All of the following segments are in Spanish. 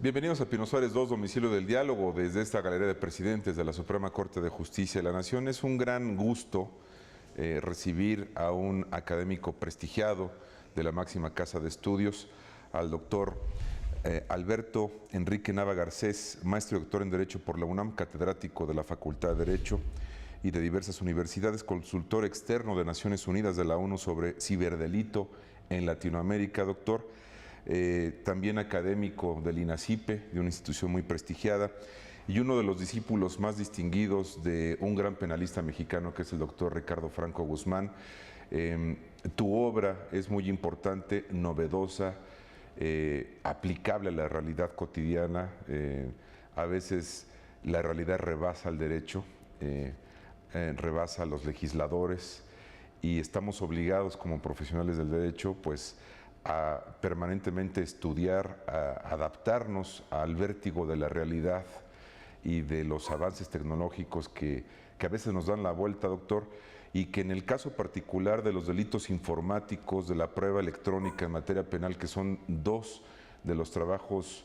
Bienvenidos a Pino Suárez II, domicilio del diálogo, desde esta galería de presidentes de la Suprema Corte de Justicia de la Nación. Es un gran gusto recibir a un académico prestigiado de la máxima casa de estudios, al doctor Alberto Enrique Nava Garcés, maestro y doctor en Derecho por la UNAM, catedrático de la Facultad de Derecho y de diversas universidades, consultor externo de Naciones Unidas de la ONU sobre ciberdelito en Latinoamérica, doctor. También académico del INACIPE, de una institución muy prestigiada, y uno de los discípulos más distinguidos de un gran penalista mexicano que es el doctor Ricardo Franco Guzmán. Tu obra es muy importante, novedosa, aplicable a la realidad cotidiana. A veces la realidad rebasa al derecho, rebasa a los legisladores, y estamos obligados como profesionales del derecho pues a permanentemente estudiar, a adaptarnos al vértigo de la realidad y de los avances tecnológicos que a veces nos dan la vuelta, doctor, y que en el caso particular de los delitos informáticos, de la prueba electrónica en materia penal, que son dos de los trabajos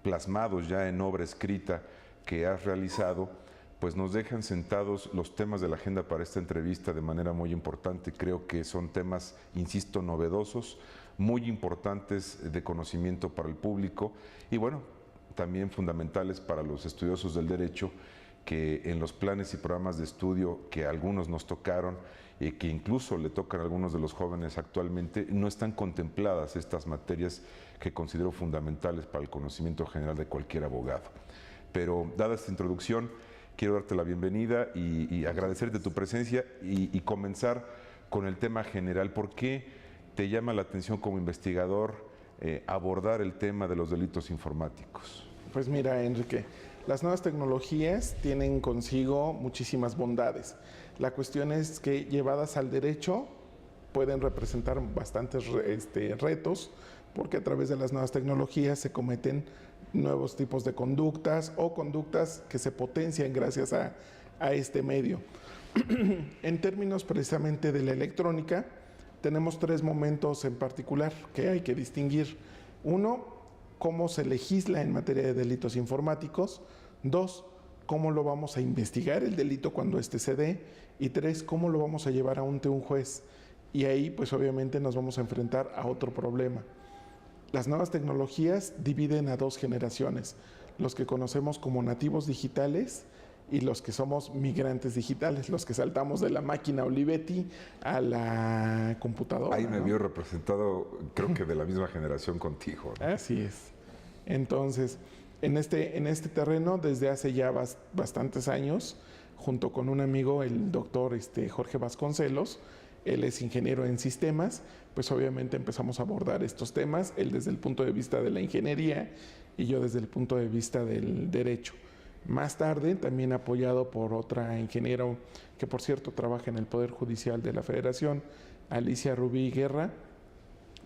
plasmados ya en obra escrita que has realizado, pues nos dejan sentados los temas de la agenda para esta entrevista de manera muy importante. Creo que son temas, insisto, novedosos, muy importantes de conocimiento para el público y bueno, también fundamentales para los estudiosos del derecho, que en los planes y programas de estudio que a algunos nos tocaron y que incluso le tocan a algunos de los jóvenes actualmente, no están contempladas estas materias que considero fundamentales para el conocimiento general de cualquier abogado. Pero dada esta introducción, quiero darte la bienvenida y agradecerte tu presencia y comenzar con el tema general. ¿Por qué te llama la atención como investigador abordar el tema de los delitos informáticos? Pues mira, Enrique, las nuevas tecnologías tienen consigo muchísimas bondades. La cuestión es que llevadas al derecho pueden representar bastantes retos, porque a través de las nuevas tecnologías se cometen nuevos tipos de conductas o conductas que se potencian gracias a este medio. En términos precisamente de la electrónica, tenemos tres momentos en particular que hay que distinguir. Uno, cómo se legisla en materia de delitos informáticos. Dos, cómo lo vamos a investigar el delito cuando éste se dé. Y tres, cómo lo vamos a llevar ante un juez. Y ahí pues obviamente nos vamos a enfrentar a otro problema. Las nuevas tecnologías dividen a dos generaciones, los que conocemos como nativos digitales y los que somos migrantes digitales, los que saltamos de la máquina Olivetti a la computadora. Ahí me vio representado, creo que de la misma generación contigo, ¿no? Así es. Entonces, en este terreno, desde hace ya bastantes años, junto con un amigo, el doctor Jorge Vasconcelos, él es ingeniero en sistemas, pues obviamente empezamos a abordar estos temas, él desde el punto de vista de la ingeniería y yo desde el punto de vista del derecho. Más tarde, también apoyado por otra ingeniera que por cierto trabaja en el Poder Judicial de la Federación, Alicia Rubí Guerra,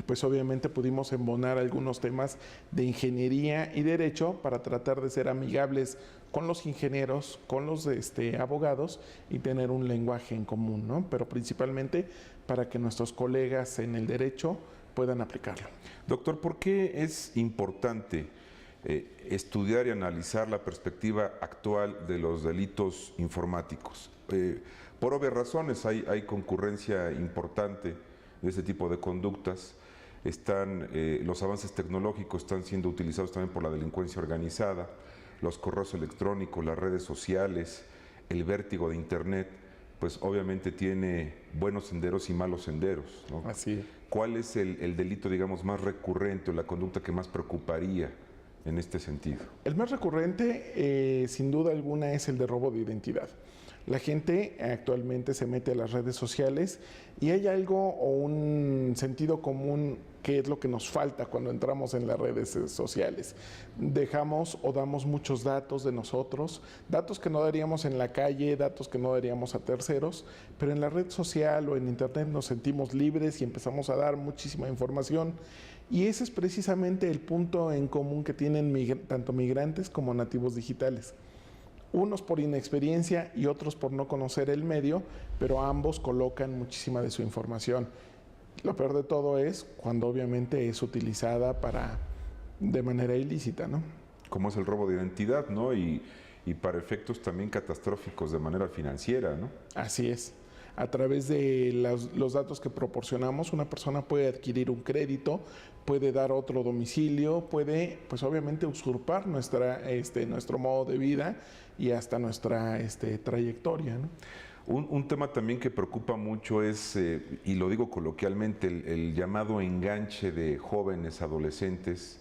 pues obviamente pudimos embonar algunos temas de ingeniería y derecho para tratar de ser amigables con los ingenieros, con los abogados y tener un lenguaje en común, ¿no? Pero principalmente para que nuestros colegas en el derecho puedan aplicarlo. Doctor, ¿por qué es importante estudiar y analizar la perspectiva actual de los delitos informáticos? Por obvias razones, hay concurrencia importante de este tipo de conductas. Los avances tecnológicos están siendo utilizados también por la delincuencia organizada, los correos electrónicos, las redes sociales, el vértigo de Internet, pues obviamente tiene buenos senderos y malos senderos, ¿no? Así es. ¿Cuál es el delito, digamos, más recurrente o la conducta que más preocuparía en este sentido? El más recurrente, sin duda alguna, es el de robo de identidad. La gente actualmente se mete a las redes sociales y hay algo o un sentido común que es lo que nos falta cuando entramos en las redes sociales. Dejamos o damos muchos datos de nosotros, datos que no daríamos en la calle, datos que no daríamos a terceros, pero en la red social o en internet nos sentimos libres y empezamos a dar muchísima información. Y ese es precisamente el punto en común que tienen tanto migrantes como nativos digitales. Unos por inexperiencia y otros por no conocer el medio, pero ambos colocan muchísima de su información. Lo peor de todo es cuando obviamente es utilizada para de manera ilícita, ¿no? Como es el robo de identidad, ¿no? Y para efectos también catastróficos de manera financiera, ¿no? Así es. A través de los datos que proporcionamos, una persona puede adquirir un crédito, puede dar otro domicilio, puede, pues obviamente, usurpar nuestro modo de vida y hasta nuestra trayectoria, ¿no? Un tema también que preocupa mucho es, y lo digo coloquialmente, el llamado enganche de jóvenes, adolescentes,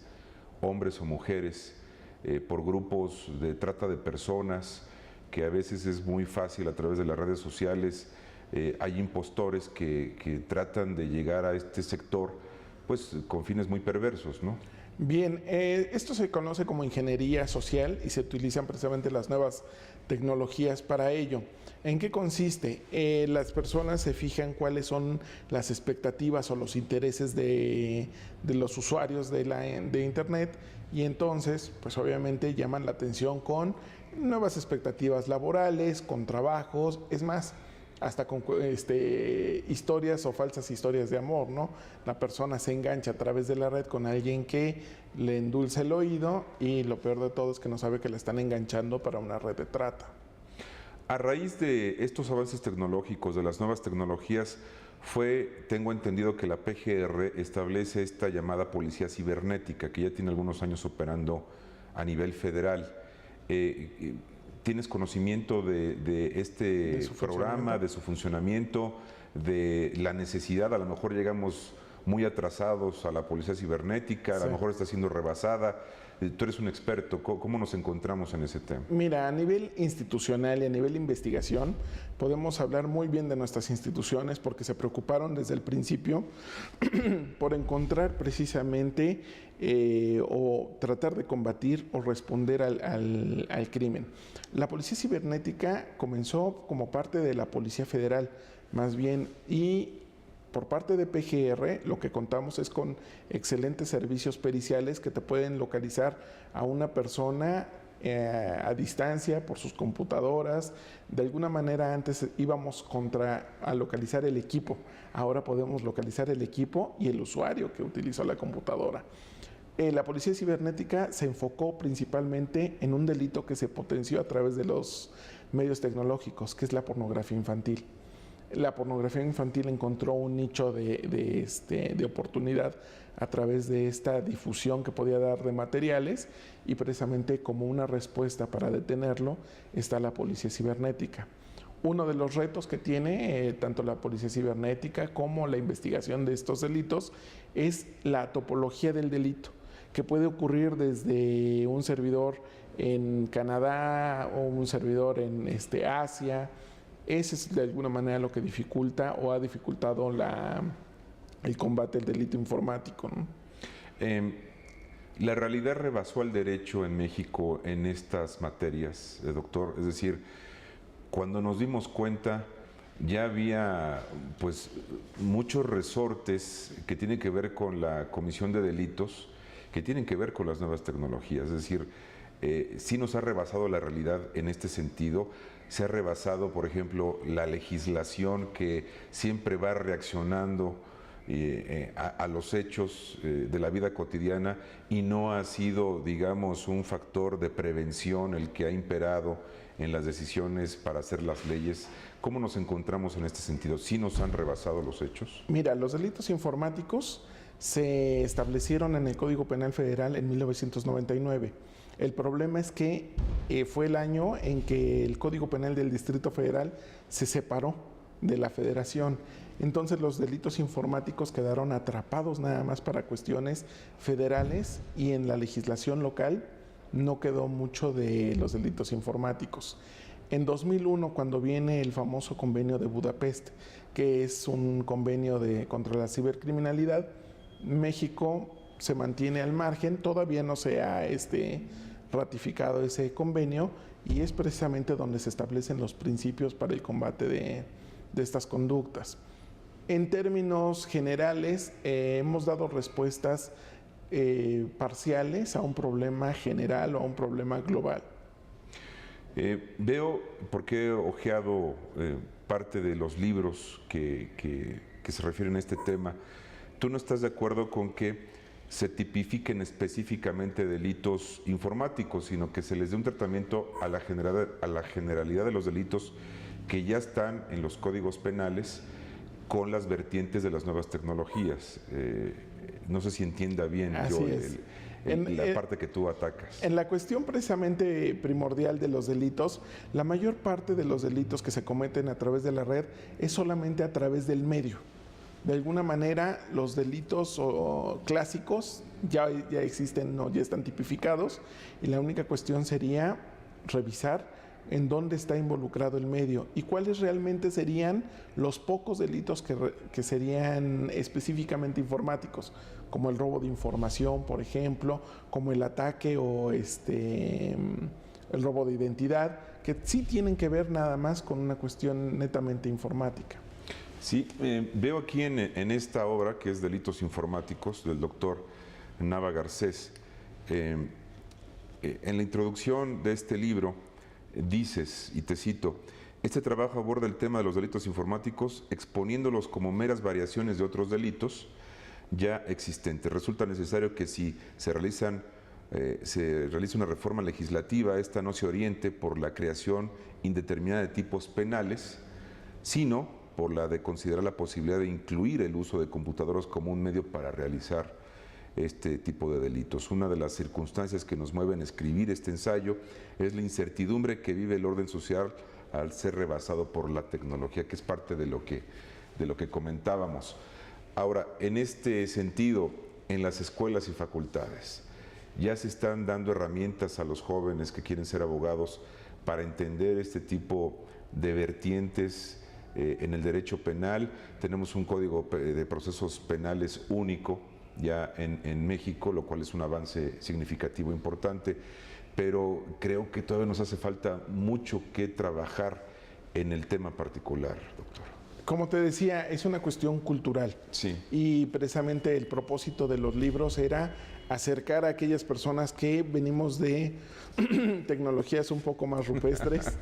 hombres o mujeres, por grupos de trata de personas, que a veces es muy fácil a través de las redes sociales. Hay impostores que tratan de llegar a este sector pues con fines muy perversos, ¿no? Bien, esto se conoce como ingeniería social y se utilizan precisamente las nuevas tecnologías para ello. ¿En qué consiste? Las personas se fijan cuáles son las expectativas o los intereses de los usuarios de Internet y entonces, pues obviamente llaman la atención con nuevas expectativas laborales, con trabajos, es más, hasta con historias o falsas historias de amor, ¿no? La persona se engancha a través de la red con alguien que le endulza el oído y lo peor de todo es que no sabe que le están enganchando para una red de trata. A raíz de estos avances tecnológicos, de las nuevas tecnologías, tengo entendido que la PGR establece esta llamada policía cibernética, que ya tiene algunos años operando a nivel federal. ¿Tienes conocimiento de este programa, de su funcionamiento, de la necesidad? A lo mejor llegamos muy atrasados a la policía cibernética, a lo mejor está siendo rebasada. Tú eres un experto, ¿cómo nos encontramos en ese tema? Mira, a nivel institucional y a nivel investigación, podemos hablar muy bien de nuestras instituciones porque se preocuparon desde el principio por encontrar precisamente o tratar de combatir o responder al crimen. La policía cibernética comenzó como parte de la Policía Federal, más bien, y por parte de PGR, lo que contamos es con excelentes servicios periciales que te pueden localizar a una persona a distancia por sus computadoras. De alguna manera antes íbamos a localizar el equipo, ahora podemos localizar el equipo y el usuario que utilizó la computadora. La policía cibernética se enfocó principalmente en un delito que se potenció a través de los medios tecnológicos, que es la pornografía infantil. La pornografía infantil encontró un nicho de oportunidad a través de esta difusión que podía dar de materiales y precisamente como una respuesta para detenerlo está la policía cibernética. Uno de los retos que tiene tanto la policía cibernética como la investigación de estos delitos es la topología del delito, que puede ocurrir desde un servidor en Canadá o un servidor en Asia. Ese es de alguna manera lo que dificulta o ha dificultado el combate al delito informático, ¿no? La realidad rebasó al derecho en México en estas materias, doctor. Es decir, cuando nos dimos cuenta ya había pues muchos resortes que tienen que ver con la comisión de delitos, que tienen que ver con las nuevas tecnologías. Es decir, sí nos ha rebasado la realidad en este sentido. Se ha rebasado, por ejemplo, la legislación que siempre va reaccionando a los hechos de la vida cotidiana y no ha sido, digamos, un factor de prevención el que ha imperado en las decisiones para hacer las leyes. ¿Cómo nos encontramos en este sentido? ¿Sí nos han rebasado los hechos? Mira, los delitos informáticos se establecieron en el Código Penal Federal en 1999. El problema es que fue el año en que el Código Penal del Distrito Federal se separó de la Federación. Entonces los delitos informáticos quedaron atrapados nada más para cuestiones federales y en la legislación local no quedó mucho de los delitos informáticos. En 2001, cuando viene el famoso convenio de Budapest, que es un convenio contra la cibercriminalidad, México se mantiene al margen, todavía no se ha ratificado ese convenio y es precisamente donde se establecen los principios para el combate de estas conductas. En términos generales, hemos dado respuestas parciales a un problema general o a un problema global. Veo, porque he hojeado parte de los libros que se refieren a este tema, ¿tú no estás de acuerdo con que se tipifiquen específicamente delitos informáticos, sino que se les dé un tratamiento a la generalidad de los delitos que ya están en los códigos penales con las vertientes de las nuevas tecnologías. No sé si entienda bien Así es. la parte que tú atacas. En la cuestión precisamente primordial de los delitos, la mayor parte de los delitos que se cometen a través de la red es solamente a través del medio. De alguna manera, los delitos clásicos ya existen, no, ya están tipificados, y la única cuestión sería revisar en dónde está involucrado el medio y cuáles realmente serían los pocos delitos que serían específicamente informáticos, como el robo de información, por ejemplo, como el ataque o el robo de identidad, que sí tienen que ver nada más con una cuestión netamente informática. Sí, veo aquí en esta obra, que es Delitos Informáticos, del doctor Nava Garcés, en la introducción de este libro dices, y te cito, este trabajo aborda el tema de los delitos informáticos exponiéndolos como meras variaciones de otros delitos ya existentes. Resulta necesario que si se realiza una reforma legislativa, esta no se oriente por la creación indeterminada de tipos penales, sino por la de considerar la posibilidad de incluir el uso de computadoras como un medio para realizar este tipo de delitos. Una de las circunstancias que nos mueven a escribir este ensayo es la incertidumbre que vive el orden social al ser rebasado por la tecnología, que es parte de lo que comentábamos. Ahora, en este sentido, en las escuelas y facultades, ya se están dando herramientas a los jóvenes que quieren ser abogados para entender este tipo de vertientes en el derecho penal. Tenemos un código de procesos penales único ya en México, lo cual es un avance significativo importante, pero creo que todavía nos hace falta mucho que trabajar en el tema particular, doctor. Como te decía, es una cuestión cultural. Sí. Y precisamente el propósito de los libros era acercar a aquellas personas que venimos de tecnologías un poco más rupestres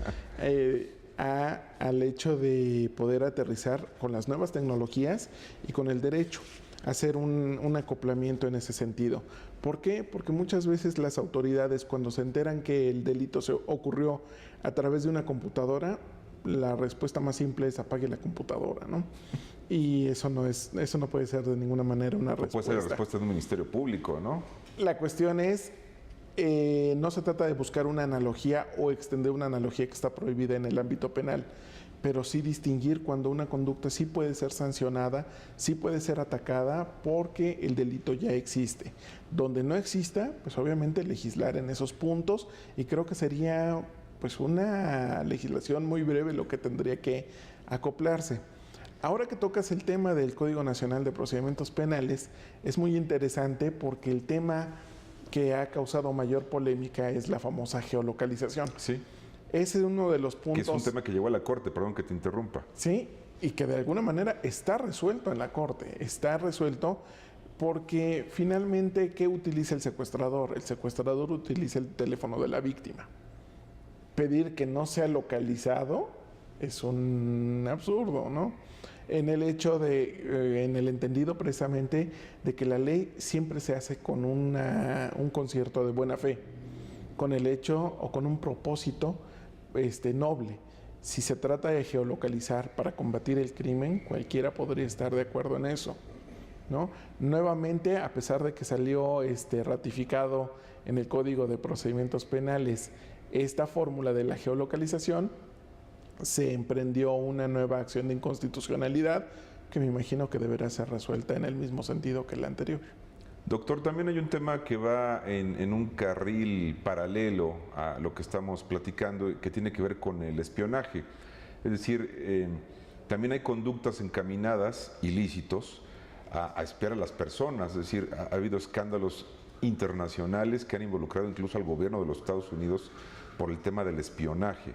al hecho de poder aterrizar con las nuevas tecnologías y con el derecho, hacer un acoplamiento en ese sentido. ¿Por qué? Porque muchas veces las autoridades, cuando se enteran que el delito se ocurrió a través de una computadora, la respuesta más simple es apague la computadora, ¿no? Y eso no puede ser de ninguna manera una respuesta. Puede ser la respuesta de un ministerio público, ¿no? La cuestión es, no se trata de buscar una analogía o extender una analogía que está prohibida en el ámbito penal, pero sí distinguir cuando una conducta sí puede ser sancionada, sí puede ser atacada porque el delito ya existe. Donde no exista, pues obviamente legislar en esos puntos, y creo que sería pues una legislación muy breve lo que tendría que acoplarse. Ahora que tocas el tema del Código Nacional de Procedimientos Penales, es muy interesante porque el tema que ha causado mayor polémica es la famosa geolocalización. Sí. Ese es uno de los puntos. Que es un tema que llegó a la Corte, perdón que te interrumpa. Sí, y que de alguna manera está resuelto en la Corte. Está resuelto porque finalmente, ¿qué utiliza el secuestrador? El secuestrador utiliza el teléfono de la víctima. Pedir que no sea localizado es un absurdo, ¿no? En el hecho en el entendido precisamente de que la ley siempre se hace con un concierto de buena fe, con el hecho o con un propósito noble. Si se trata de geolocalizar para combatir el crimen, cualquiera podría estar de acuerdo en eso, ¿no? Nuevamente, a pesar de que salió ratificado en el Código de Procedimientos Penales esta fórmula de la geolocalización, se emprendió una nueva acción de inconstitucionalidad que me imagino que deberá ser resuelta en el mismo sentido que la anterior. Doctor, también hay un tema que va en un carril paralelo a lo que estamos platicando, que tiene que ver con el espionaje. Es decir, también hay conductas encaminadas, ilícitos, a espiar a las personas. Es decir, ha habido escándalos internacionales que han involucrado incluso al gobierno de los Estados Unidos por el tema del espionaje.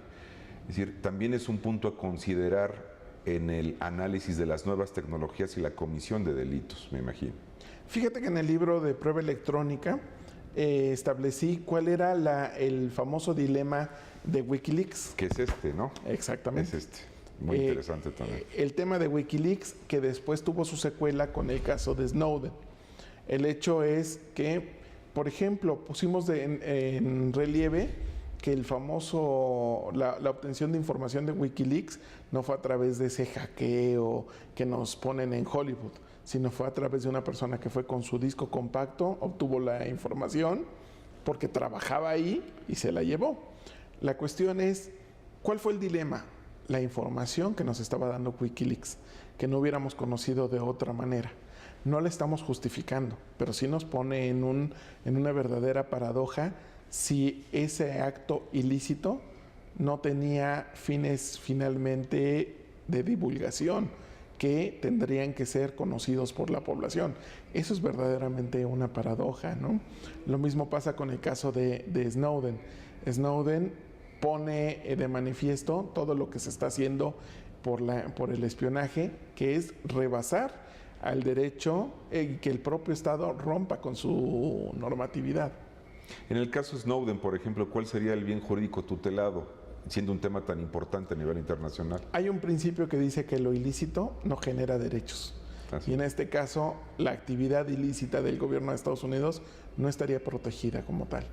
Es decir, también es un punto a considerar en el análisis de las nuevas tecnologías y la comisión de delitos, me imagino. Fíjate que en el libro de prueba electrónica establecí cuál era el famoso dilema de Wikileaks. Que es ¿no? Exactamente. Es muy interesante también. El tema de Wikileaks, que después tuvo su secuela con el caso de Snowden. El hecho es que, por ejemplo, pusimos en relieve que el famoso, la obtención de información de Wikileaks no fue a través de ese hackeo que nos ponen en Hollywood, sino fue a través de una persona que fue con su disco compacto, obtuvo la información porque trabajaba ahí y se la llevó. La cuestión es, ¿cuál fue el dilema? La información que nos estaba dando Wikileaks, que no hubiéramos conocido de otra manera. No la estamos justificando, pero sí nos pone en una verdadera paradoja si ese acto ilícito no tenía fines finalmente de divulgación, que tendrían que ser conocidos por la población. Eso es verdaderamente una paradoja, ¿no? Lo mismo pasa con el caso de Snowden. Snowden pone de manifiesto todo lo que se está haciendo por el espionaje, que es rebasar al derecho y que el propio Estado rompa con su normatividad. En el caso Snowden, por ejemplo, ¿cuál sería el bien jurídico tutelado, siendo un tema tan importante a nivel internacional? Hay un principio que dice que lo ilícito no genera derechos. Así. Y en este caso, la actividad ilícita del gobierno de Estados Unidos no estaría protegida como tal.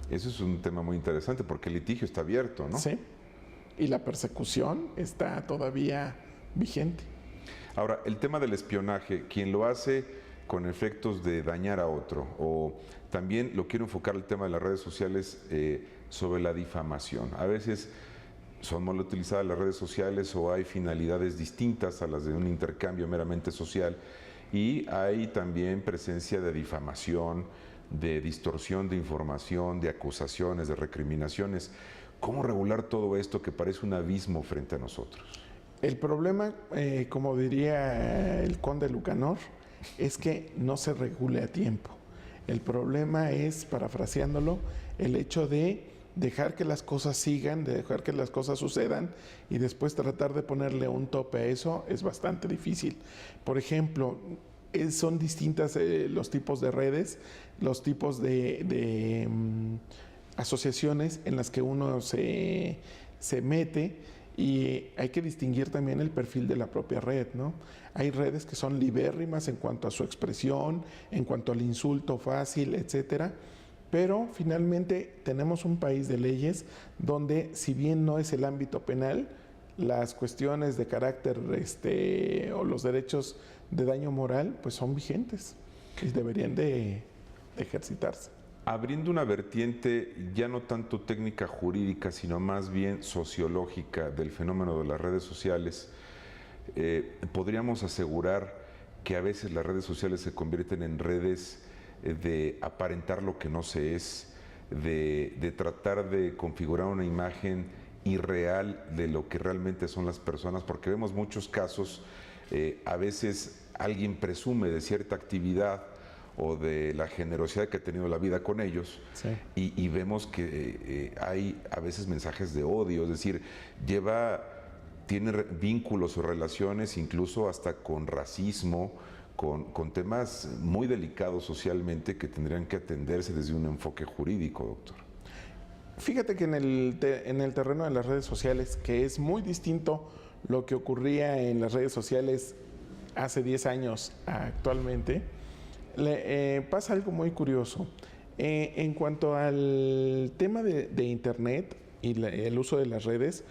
Eso es un tema muy interesante porque el litigio está abierto, ¿no? Sí. Y la persecución está todavía vigente. Ahora, el tema del espionaje, quien lo hace con efectos de dañar a otro, o también lo quiero enfocar el tema de las redes sociales sobre la difamación. A veces son mal utilizadas las redes sociales o hay finalidades distintas a las de un intercambio meramente social y hay también presencia de difamación, de distorsión de información, de acusaciones, de recriminaciones. ¿Cómo regular todo esto que parece un abismo frente a nosotros? El problema, como diría el conde Lucanor, es que no se regule a tiempo. El problema es, parafraseándolo, el hecho de dejar que las cosas sigan, de dejar que las cosas sucedan y después tratar de ponerle un tope a eso es bastante difícil. Por ejemplo, son distintas los tipos de redes, los tipos de asociaciones en las que uno se mete. Y hay que distinguir también el perfil de la propia red, ¿no? Hay redes que son libérrimas en cuanto a su expresión, en cuanto al insulto fácil, etcétera. Pero finalmente tenemos un país de leyes donde, si bien no es el ámbito penal, las cuestiones de carácter o los derechos de daño moral, pues son vigentes y deberían de ejercitarse. Abriendo una vertiente ya no tanto técnica jurídica, sino más bien sociológica del fenómeno de las redes sociales, podríamos asegurar que a veces las redes sociales se convierten en redes de aparentar lo que no se es, de tratar de configurar una imagen irreal de lo que realmente son las personas, porque vemos muchos casos, a veces alguien presume de cierta actividad o de la generosidad que ha tenido la vida con ellos, Sí. y vemos que hay a veces mensajes de odio, es decir, tiene vínculos o relaciones incluso hasta con racismo, con temas muy delicados socialmente que tendrían que atenderse desde un enfoque jurídico, doctor. Fíjate que en el terreno de las redes sociales, que es muy distinto lo que ocurría en las redes sociales hace 10 años a actualmente, pasa algo muy curioso. En cuanto al tema de Internet y el uso de las redes,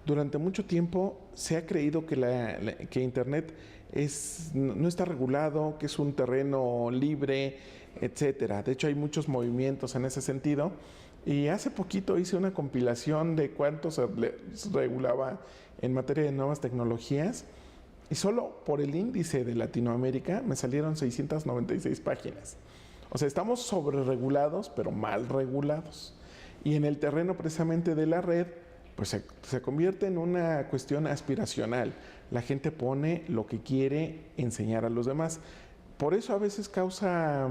durante mucho tiempo se ha creído que Internet no está regulado, que es un terreno libre, etcétera. De hecho, hay muchos movimientos en ese sentido. Y hace poquito hice una compilación de cuánto se regulaba en materia de nuevas tecnologías. Y solo por el índice de Latinoamérica me salieron 696 páginas. O sea, estamos sobreregulados, pero mal regulados. Y en el terreno precisamente de la red, pues se convierte en una cuestión aspiracional. La gente pone lo que quiere enseñar a los demás. Por eso a veces causa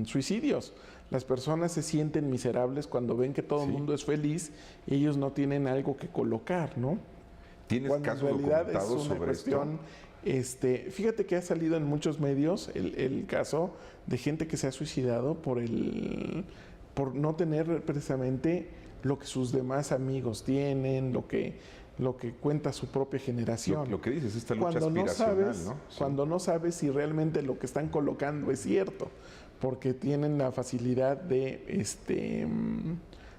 suicidios. Las personas se sienten miserables cuando ven que todo el mundo es feliz y ellos no tienen algo que colocar, ¿no? ¿Tienes Cuando casos en realidad es documentados una sobre cuestión, fíjate que ha salido en muchos medios el caso de gente que se ha suicidado por no tener precisamente lo que sus demás amigos tienen, lo que cuenta su propia generación. Lo que dices, esta lucha Cuando no aspiracional, sabes, ¿no? Sí. cuando no sabes si realmente lo que están colocando es cierto, porque tienen la facilidad de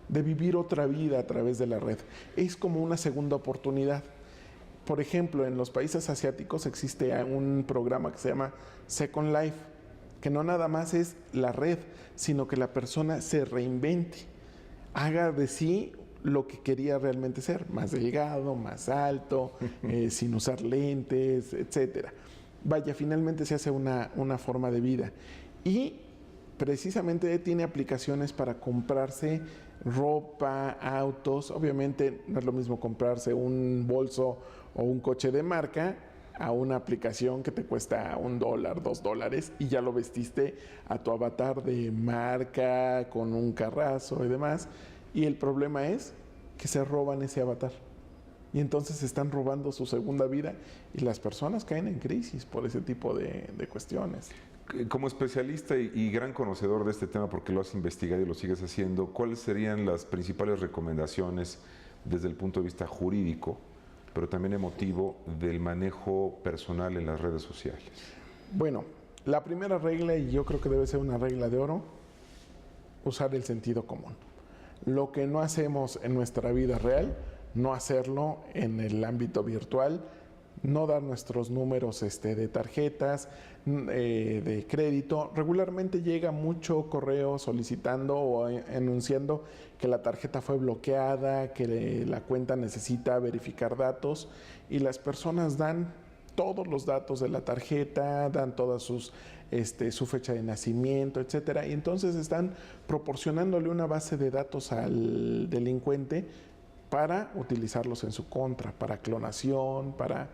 vivir otra vida a través de la red. Es como una segunda oportunidad. Por ejemplo, en los países asiáticos existe un programa que se llama Second Life, que no nada más es la red, sino que la persona se reinvente, haga de sí lo que quería realmente ser, más delgado, más alto, sin usar lentes, etcétera. Vaya, finalmente se hace una forma de vida. Y precisamente tiene aplicaciones para comprarse ropa, autos. Obviamente no es lo mismo comprarse un bolso o un coche de marca a una aplicación que te cuesta $1, $2 y ya lo vestiste a tu avatar de marca con un carrazo y demás. Y el problema es que se roban ese avatar. Y entonces están robando su segunda vida y las personas caen en crisis por ese tipo de cuestiones. Como especialista y gran conocedor de este tema, porque lo has investigado y lo sigues haciendo, ¿cuáles serían las principales recomendaciones desde el punto de vista jurídico, pero también emotivo, del manejo personal en las redes sociales? Bueno, la primera regla, y yo creo que debe ser una regla de oro, usar el sentido común. Lo que no hacemos en nuestra vida real, no hacerlo en el ámbito virtual, no dar nuestros números de tarjetas, de crédito. Regularmente llega mucho correo solicitando o anunciando que la tarjeta fue bloqueada, que la cuenta necesita verificar datos y las personas dan todos los datos de la tarjeta, dan todas su fecha de nacimiento, etcétera, y entonces están proporcionándole una base de datos al delincuente para utilizarlos en su contra, para clonación, para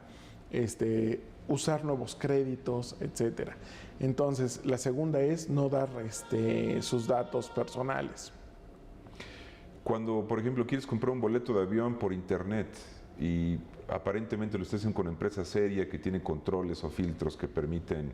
usar nuevos créditos, etcétera. Entonces, la segunda es no dar sus datos personales. Cuando, por ejemplo, quieres comprar un boleto de avión por internet y aparentemente lo estás haciendo con una empresa seria que tiene controles o filtros que permiten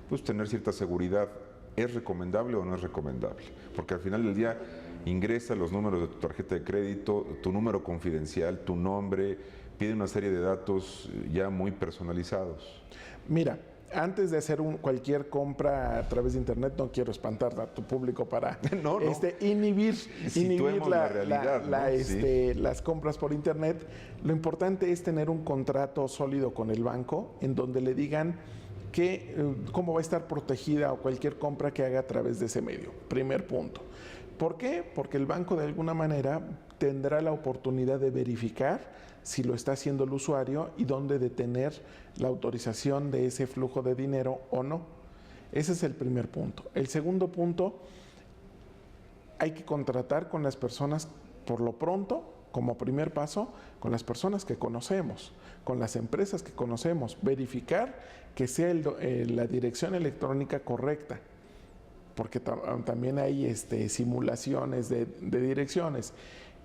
pues, tener cierta seguridad, ¿es recomendable o no es recomendable? Porque al final del día ingresa los números de tu tarjeta de crédito, tu número confidencial, tu nombre, pide una serie de datos ya muy personalizados. Mira, antes de hacer cualquier compra a través de internet, no quiero espantar a tu público para no. inhibir la realidad, ¿no? Sí. Las compras por internet. Lo importante es tener un contrato sólido con el banco en donde le digan cómo va a estar protegida o cualquier compra que haga a través de ese medio. Primer punto. ¿Por qué? Porque el banco de alguna manera tendrá la oportunidad de verificar si lo está haciendo el usuario y dónde detener la autorización de ese flujo de dinero o no. Ese es el primer punto. El segundo punto, hay que contratar con las personas por lo pronto, como primer paso, con las personas que conocemos, con las empresas que conocemos, verificar que sea la dirección electrónica correcta, porque también hay simulaciones de direcciones.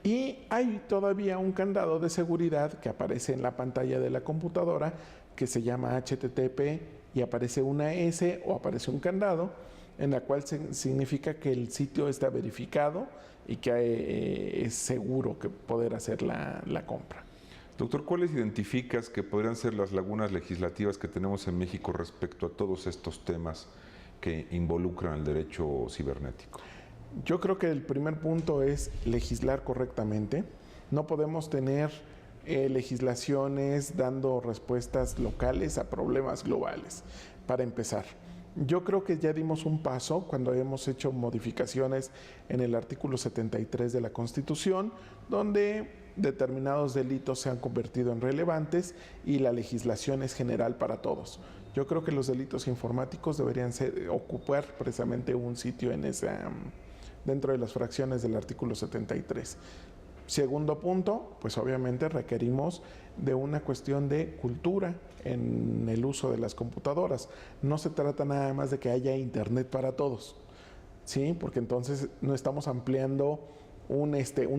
Y hay todavía un candado de seguridad que aparece en la pantalla de la computadora que se llama HTTP y aparece una S o aparece un candado en la cual significa que el sitio está verificado y que es seguro que poder hacer la compra. Doctor, ¿cuáles identificas que podrían ser las lagunas legislativas que tenemos en México respecto a todos estos temas que involucran el derecho cibernético? Yo creo que el primer punto es legislar correctamente. No podemos tener legislaciones dando respuestas locales a problemas globales, para empezar. Yo creo que ya dimos un paso cuando hemos hecho modificaciones en el artículo 73 de la Constitución, donde determinados delitos se han convertido en relevantes y la legislación es general para todos. Yo creo que los delitos informáticos deberían ocupar precisamente un sitio dentro de las fracciones del artículo 73. Segundo punto, pues obviamente requerimos de una cuestión de cultura en el uso de las computadoras. No se trata nada más de que haya internet para todos, ¿sí? Porque entonces no estamos ampliando un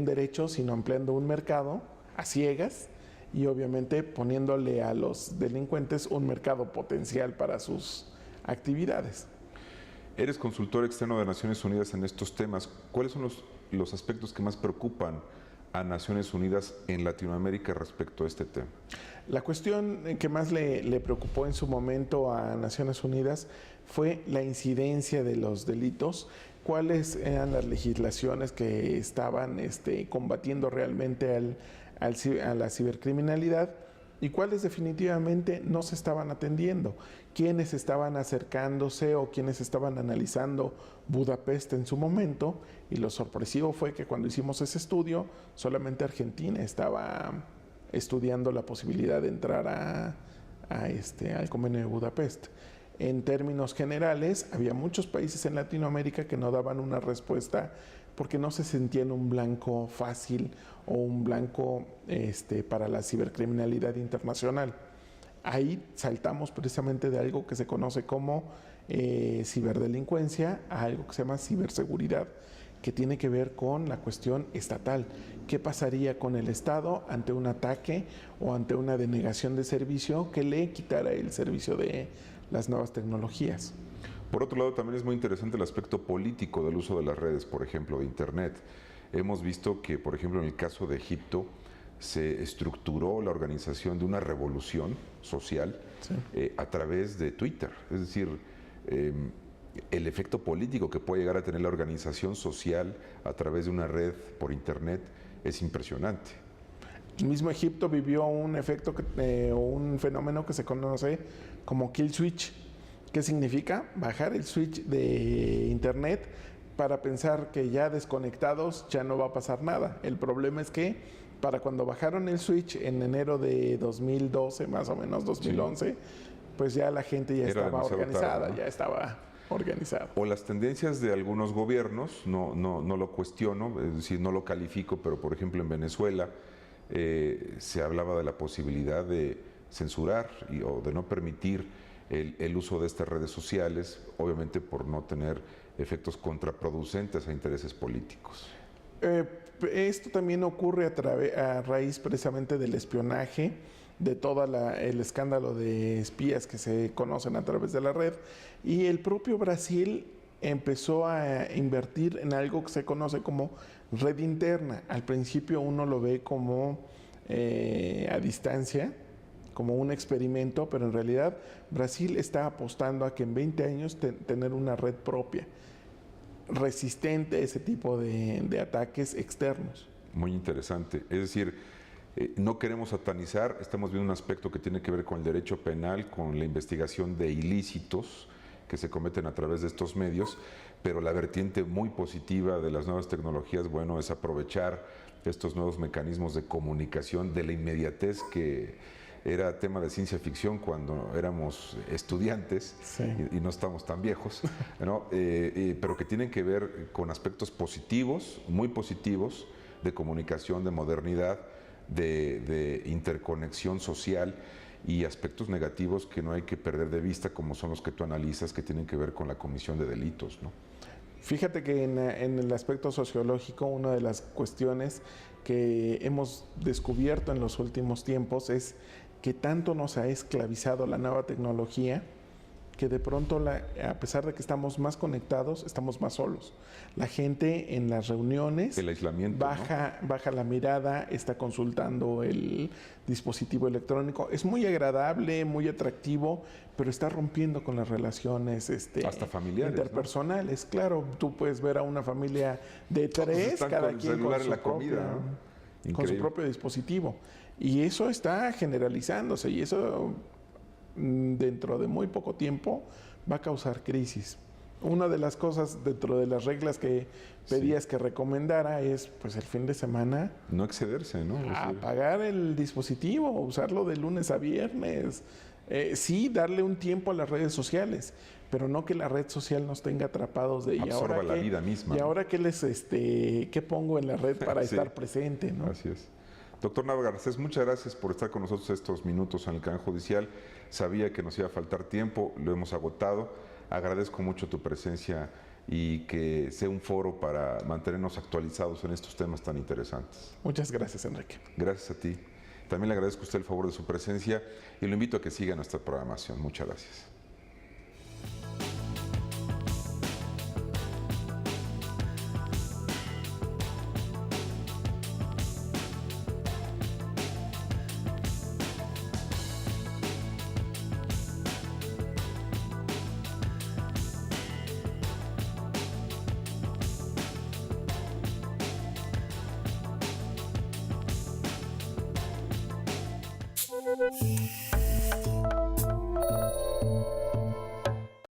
derecho, sino ampliando un mercado a ciegas y obviamente poniéndole a los delincuentes un mercado potencial para sus actividades. Eres consultor externo de Naciones Unidas en estos temas. ¿Cuáles son los aspectos que más preocupan a Naciones Unidas en Latinoamérica respecto a este tema? La cuestión que más le preocupó en su momento a Naciones Unidas fue la incidencia de los delitos, cuáles eran las legislaciones que estaban combatiendo realmente a la cibercriminalidad y cuáles definitivamente no se estaban atendiendo, quiénes estaban acercándose o quiénes estaban analizando Budapest en su momento, y lo sorpresivo fue que cuando hicimos ese estudio solamente Argentina estaba estudiando la posibilidad de entrar al Convenio de Budapest. En términos generales, había muchos países en Latinoamérica que no daban una respuesta porque no se sentían un blanco fácil o un blanco para la cibercriminalidad internacional. Ahí saltamos precisamente de algo que se conoce como ciberdelincuencia a algo que se llama ciberseguridad, que tiene que ver con la cuestión estatal. ¿Qué pasaría con el Estado ante un ataque o ante una denegación de servicio que le quitara el servicio de las nuevas tecnologías? Por otro lado, también es muy interesante el aspecto político del uso de las redes, por ejemplo, de Internet. Hemos visto que, por ejemplo, en el caso de Egipto, se estructuró la organización de una revolución social a través de Twitter. Es decir, el efecto político que puede llegar a tener la organización social a través de una red por Internet es impresionante. El mismo Egipto vivió un efecto o un fenómeno que se conoce como kill switch. ¿Qué significa? Bajar el switch de Internet para pensar que ya desconectados ya no va a pasar nada. El problema es que para cuando bajaron el switch en enero de 2012, más o menos 2011, pues ya la gente ya estaba organizada, tarde, ¿no? Ya estaba organizada. O las tendencias de algunos gobiernos, no lo cuestiono, es decir, no lo califico, pero por ejemplo en Venezuela se hablaba de la posibilidad de censurar o de no permitir el uso de estas redes sociales, obviamente por no tener efectos contraproducentes a intereses políticos. Esto también ocurre a raíz precisamente del espionaje, de todo el escándalo de espías que se conocen a través de la red, y el propio Brasil empezó a invertir en algo que se conoce como red interna. Al principio uno lo ve como a distancia, como un experimento, pero en realidad Brasil está apostando a que en 20 años tener una red propia, resistente a ese tipo de ataques externos. Muy interesante. Es decir, no queremos satanizar, estamos viendo un aspecto que tiene que ver con el derecho penal, con la investigación de ilícitos que se cometen a través de estos medios, pero la vertiente muy positiva de las nuevas tecnologías, bueno, es aprovechar estos nuevos mecanismos de comunicación, de la inmediatez que era tema de ciencia ficción cuando éramos estudiantes, sí, y no estamos tan viejos, ¿no? Pero que tienen que ver con aspectos positivos, muy positivos, de comunicación, de modernidad, de interconexión social, y aspectos negativos que no hay que perder de vista, como son los que tú analizas, que tienen que ver con la comisión de delitos, ¿no? Fíjate que en el aspecto sociológico, una de las cuestiones que hemos descubierto en los últimos tiempos es que tanto nos ha esclavizado la nueva tecnología que de pronto, a pesar de que estamos más conectados, estamos más solos. La gente en las reuniones el aislamiento, baja la mirada, está consultando el dispositivo electrónico. Es muy agradable, muy atractivo, pero está rompiendo con las relaciones hasta familiares, interpersonales. ¿No? Claro, tú puedes ver a una familia de tres, cada quien con su propio dispositivo. Y eso está generalizándose, y eso dentro de muy poco tiempo va a causar crisis. Una de las cosas dentro de las reglas que pedías que recomendara es, pues el fin de semana, no excederse, ¿no? Apagar el dispositivo, usarlo de lunes a viernes. Sí, darle un tiempo a las redes sociales, pero no que la red social nos tenga atrapados de absorba la vida misma. Y ahora qué pongo en la red para estar presente, ¿no? Así es. Doctor Nava Garcés, muchas gracias por estar con nosotros estos minutos en el canal judicial. Sabía que nos iba a faltar tiempo, lo hemos agotado. Agradezco mucho tu presencia y que sea un foro para mantenernos actualizados en estos temas tan interesantes. Muchas gracias, Enrique. Gracias a ti. También le agradezco a usted el favor de su presencia y lo invito a que siga nuestra programación. Muchas gracias. Thank you.